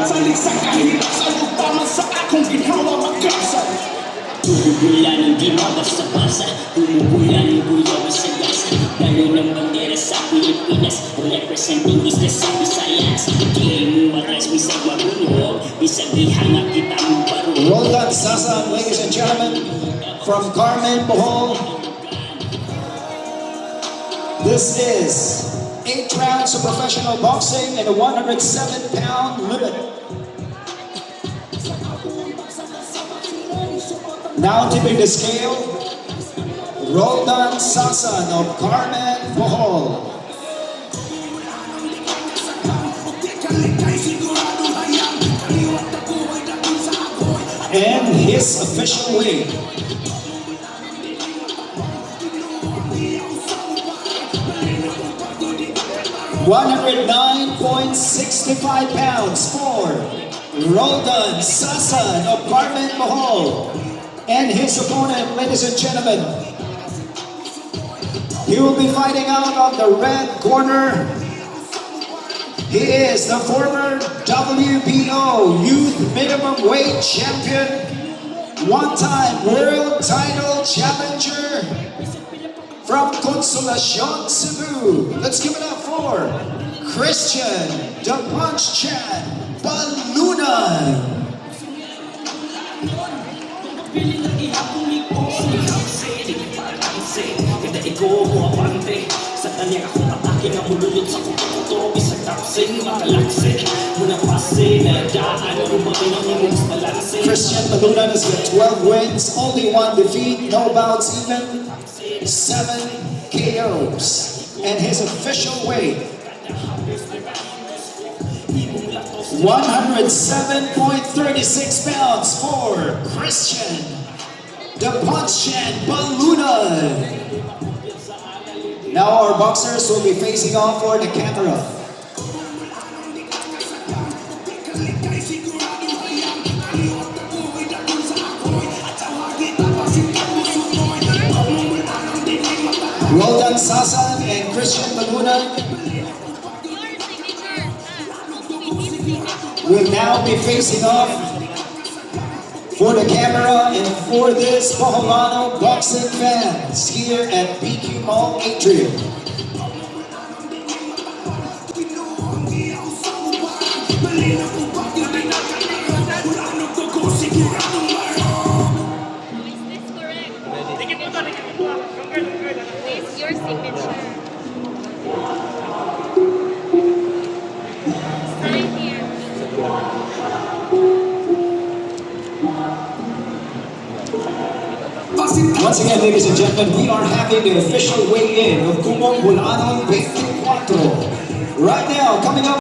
Salig sa kahirap, salog paman sa akong ginawa magkasal. Tumubula ng di mabasa-basa, tumubula ng buyo masagasa. Dalo ng bandera sa Pilipinas, representing Islas sa Visayas. Di mo matras, bisag magulo, bisag ihangak kita mong baro. Roldan Sasan, ladies and gentlemen, from Carmen, Bohol. This is 8 rounds of professional boxing in a 107-pound limit. Now tipping the scale, Roldan Sasan of Carmen, Bohol. And his official weight, 109.65 pounds for Roldan Sasan of Carmen, Bohol. And his opponent, ladies and gentlemen, he will be fighting out on the red corner. He is the former WBO Youth Minimum Weight Champion, one-time world title challenger from Consolacion, Cebu. Let's give it up for Christian "The Punch Chan" Balunan. Christian Balunan has got 12 wins, only 1 defeat, no bouts even, 7 KOs. And his official weight, 107.36 pounds for Christian "The Punch Chan" Balunan. Now our boxers will be facing off for the camera. Roldan Sasan and Christian Balunan will now be facing off for the camera and for this Boholano boxing fans here at BQ Mall Atrium. It's your signature. Sign here. Once again, ladies and gentlemen, we are having the official weigh-in of Kumong Bulano 24. Right now, coming up.